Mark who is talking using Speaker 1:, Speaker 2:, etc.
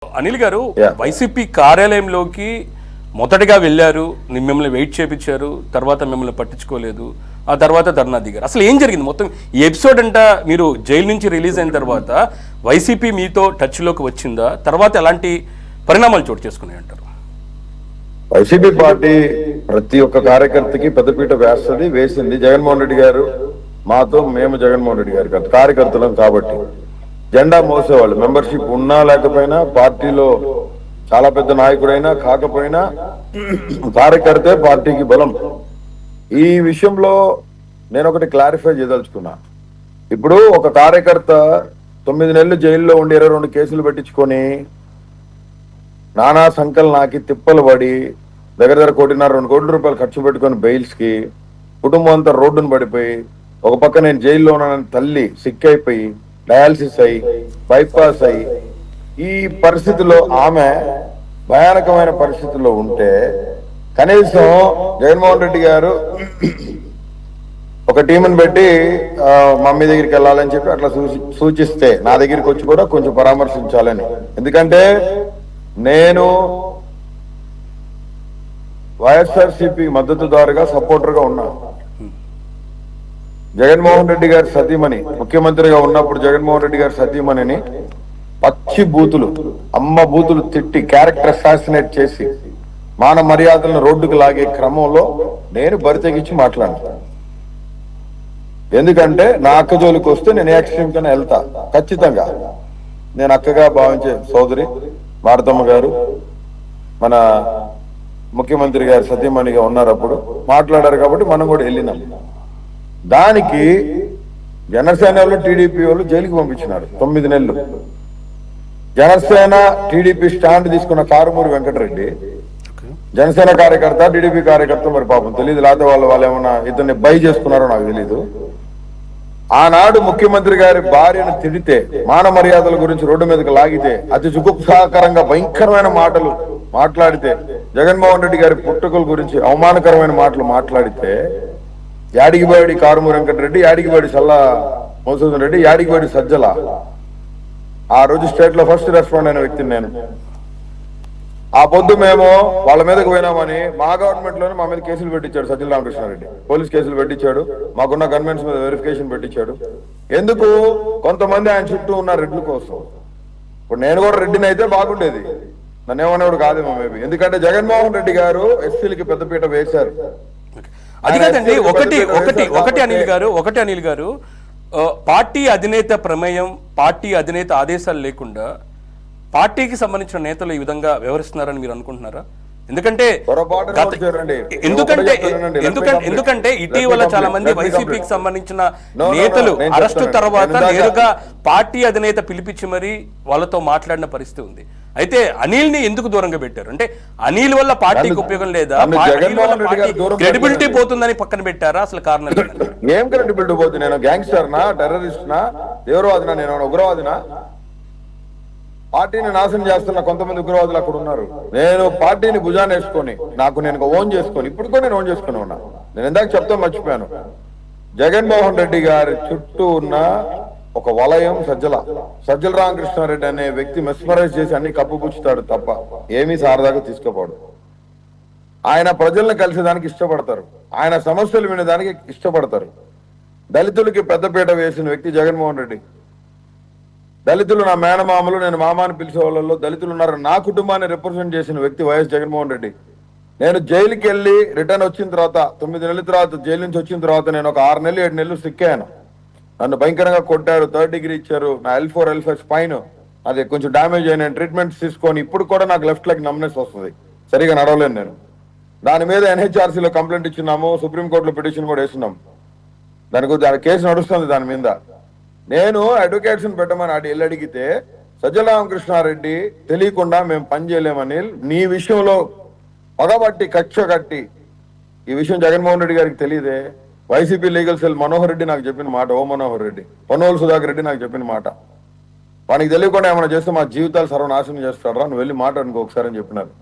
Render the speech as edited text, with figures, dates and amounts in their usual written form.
Speaker 1: అనిల్ గారు వైసీపీ కార్యాలయంలోకి మొదటగా వెళ్ళారు, మిమ్మల్ని వెయిట్ చేపించారు, తర్వాత మిమ్మల్ని పట్టించుకోలేదు, ఆ తర్వాత ధర్నా దిగారు. అసలు ఏం జరిగింది మొత్తం ఈ ఎపిసోడ్? అంట మీరు జైలు నుంచి రిలీజ్ అయిన తర్వాత వైసీపీ మీతో టచ్లోకి వచ్చిందా? తర్వాత ఎలాంటి పరిణామాలు చోటు చేసుకున్నాయి అంటారు?
Speaker 2: వైసీపీ పార్టీ ప్రతి ఒక్క కార్యకర్తకి పెద్దపీట వేసింది జగన్మోహన్ రెడ్డి గారు. మాతో మేము జగన్మోహన్ రెడ్డి గారి కార్యకర్తలం కాబట్టి జెండా మోసేవాళ్ళు. మెంబర్షిప్ ఉన్నా లేకపోయినా, పార్టీలో చాలా పెద్ద నాయకుడైనా కాకపోయినా కార్యకర్తే పార్టీకి బలం. ఈ విషయంలో నేను ఒకటి క్లారిఫై చేయదలుచుకున్నా. ఇప్పుడు ఒక కార్యకర్త 9 నెలలు జైల్లో ఉండి 22 కేసులు పెట్టించుకొని నానా సంకల్ నాకి తిప్పలు పడి దగ్గర 1.5-2 కోట్ల రూపాయలు ఖర్చు పెట్టుకొని బెయిల్స్ కి కుటుంబం అంతా రోడ్డును పడిపోయి, ఒక పక్క నేను జైల్లో ఉన్నానని తల్లి సిక్ అయిపోయి డయాలసిస్ అయి బైపాస్ అయి ఈ పరిస్థితిలో ఆమె భయానకమైన పరిస్థితుల్లో ఉంటే కనీసం జగన్మోహన్ రెడ్డి గారు ఒక టీంని పెట్టి మమ్మీ దగ్గరికి వెళ్ళాలని చెప్పి అట్లా సూచిస్తే నా దగ్గరికి వచ్చి కూడా కొంచెం పరామర్శించాలని. ఎందుకంటే నేను వైఎస్ఆర్సీపీ మద్దతుదారుగా సపోర్టర్గా ఉన్నా. జగన్మోహన్ రెడ్డి గారి సతీమణి ముఖ్యమంత్రిగా ఉన్నప్పుడు జగన్మోహన్ రెడ్డి గారి సతీమణిని పచ్చి బూతులు, అమ్మ బూతులు తిట్టి క్యారెక్టర్ అసాసినేట్ చేసి మాన మర్యాదలను రోడ్డుకు లాగే క్రమంలో నేను బరితెగించి మాట్లాడాను. ఎందుకంటే నా అక్క జోలికి వస్తే నేను ఎక్స్ట్రీమ్ కన్నా వెళ్తా ఖచ్చితంగా. నేను అక్కగా భావించే సోదరి భారతమ్మ గారు మన ముఖ్యమంత్రి గారు సతీమణిగా ఉన్నారు, అప్పుడు మాట్లాడారు కాబట్టి మనం కూడా వెళ్ళినాం. దానికి జనసేన వాళ్ళు టీడీపీ వాళ్ళు జైలుకి పంపించినారు 9 నెలలు. జనసేన టీడీపీ స్టాండ్ తీసుకున్న కారుమూరి వెంకటరెడ్డి జనసేన కార్యకర్త, టీడీపీ కార్యకర్త, మరి పాపం తెలియదు, లేకపోతే వాళ్ళు ఏమన్నా ఇతన్ని బై చేసుకున్నారో నాకు తెలీదు. ఆనాడు ముఖ్యమంత్రి గారి భార్యను తిడితే, మాన మర్యాదల గురించి రోడ్డు మీదకి లాగితే, అతి జుగుప్సాకరంగా భయంకరమైన మాటలు మాట్లాడితే, జగన్మోహన్ రెడ్డి గారి పుట్టుకల గురించి అవమానకరమైన మాటలు మాట్లాడితే యాడిగిబాడి కారుమూరి వెంకటరెడ్డి, యాడిగిబాడి సల్లా మధుసూదన్ రెడ్డి, యాడిగిబాడి సజ్జల, ఆ రోజు స్టేట్ లో ఫస్ట్ రెస్పాండ్ అయిన వ్యక్తిని నేను. ఆ పొద్దు మేము వాళ్ళ మీదకి పోయినామని మా గవర్నమెంట్ లోనే మా మీద కేసులు పెట్టించాడు సజ్జల రామకృష్ణారెడ్డి. పోలీస్ కేసులు పెట్టించాడు, మాకున్న గవర్నమెంట్స్ మీద వెరిఫికేషన్ పెట్టించాడు. ఎందుకు? కొంతమంది ఆయన చుట్టూ ఉన్న రెడ్ల కోసం. ఇప్పుడు నేను కూడా రెడ్డిని అయితే బాగుండేది, నన్ను ఏమనేవాడు కాదేమో మేబీ. ఎందుకంటే జగన్మోహన్ రెడ్డి గారు ఎస్సీలకి పెద్దపీట వేశారు.
Speaker 1: అది కాదండి, ఒకటి అనిల్ గారు పార్టీ అధినేత ప్రమేయం, పార్టీ అధినేత ఆదేశాలు లేకుండా పార్టీకి సంబంధించిన నేతలు ఈ విధంగా వ్యవహరిస్తున్నారని మీరు అనుకుంటున్నారా? ఎందుకంటే ఇటీవల చాలా మంది వైసీపీకి సంబంధించిన నేతలు అరెస్టు తర్వాత నేరుగా పార్టీ అధినేత పిలిపించి మరీ వాళ్ళతో మాట్లాడిన పరిస్థితి ఉంది. అయితే అనిల్ ని ఎందుకు దూరంగా పెట్టారు? అంటే అనిల్ వల్ల పార్టీకి ఉపయోగం లేదా, క్రెడిబిలిటీ పోతుందని పక్కన పెట్టారా? అసలు కారణం
Speaker 2: ఏం క్రెడిబిలిటీ పోతుంది? నేను గ్యాంగ్స్టర్ నా, టెర్రరిస్ట్ నా, తీవ్రవాదినా, నేను ఉగ్రవాదినా? పార్టీని నాశనం చేస్తున్న కొంతమంది ఉగ్రవాదులు అక్కడ ఉన్నారు. నేను పార్టీని భుజాన్ని వేసుకొని నేను ఓన్ చేసుకొని ఇప్పుడు కూడా నేను ఓన్ చేసుకుని ఉన్నా. నేను ఇందాక చెప్తా మర్చిపోయాను. జగన్మోహన్ రెడ్డి గారి చుట్టూ ఉన్న ఒక వలయం సజ్జల రామకృష్ణారెడ్డి అనే వ్యక్తి మెస్మరైజ్ చేసి అన్ని కప్పుపుచ్చుతాడు తప్ప ఏమీ సారదాగా తీసుకుపోడు. ఆయన ప్రజల్ని కలిసేదానికి ఇష్టపడతారు, ఆయన సమస్యలు వినేదానికి ఇష్టపడతారు. దళితులకి పెద్దపీట వేసిన వ్యక్తి జగన్మోహన్ రెడ్డి. దళితులు నా మేనమామలు, నేను మామాని పిలిచే వాళ్ళలో దళితులు ఉన్నారు. నా కుటుంబాన్ని రిప్రజెంట్ చేసిన వ్యక్తి వైఎస్ జగన్మోహన్ రెడ్డి. నేను జైలుకి వెళ్ళి రిటర్న్ వచ్చిన తర్వాత 9 నెలల తర్వాత జైలు నుంచి వచ్చిన తర్వాత నేను ఒక 6 నెలలు 7 నెలలు సిక్ అయ్యాను. నన్ను భయంకరంగా కొట్టారు, 3rd డిగ్రీ ఇచ్చారు. నా L4 L5 స్పైన్ అది కొంచెం డ్యామేజ్ అయిన ట్రీట్మెంట్స్ తీసుకొని ఇప్పుడు కూడా నాకు లెఫ్ట్ లెగ్ నమ్నెస్ వస్తుంది, సరిగా నడవలేను నేను. దాని మీద NHRCలో కంప్లైంట్ ఇచ్చినాము, సుప్రీంకోర్టులో పిటిషన్ కూడా వేస్తున్నాం. దాని గురించి కేసు నడుస్తుంది. దాని మీద నేను అడ్వకేట్స్ పెట్టమని వెళ్ళి అడిగితే సజ్జల రామకృష్ణారెడ్డి తెలియకుండా మేము పని చేయలేమని నీ విషయంలో పగబట్టి కక్ష కట్టి, ఈ విషయం జగన్మోహన్ రెడ్డి గారికి తెలియదే. YCP legal cell Manohar Reddy నాకు చెప్పిన మాట, ఓ మనోహర్ రెడ్డి, పొన్నోలు సుధాకర్ రెడ్డి నాకు చెప్పిన మాట. వానికి తెలియకుండా ఏమైనా చేస్తే మా జీవితాలు సర్వనాశనం చేస్తాడరా, నువ్వు వెళ్ళి మాట్లాడుకో ఒకసారి అని చెప్పినారు.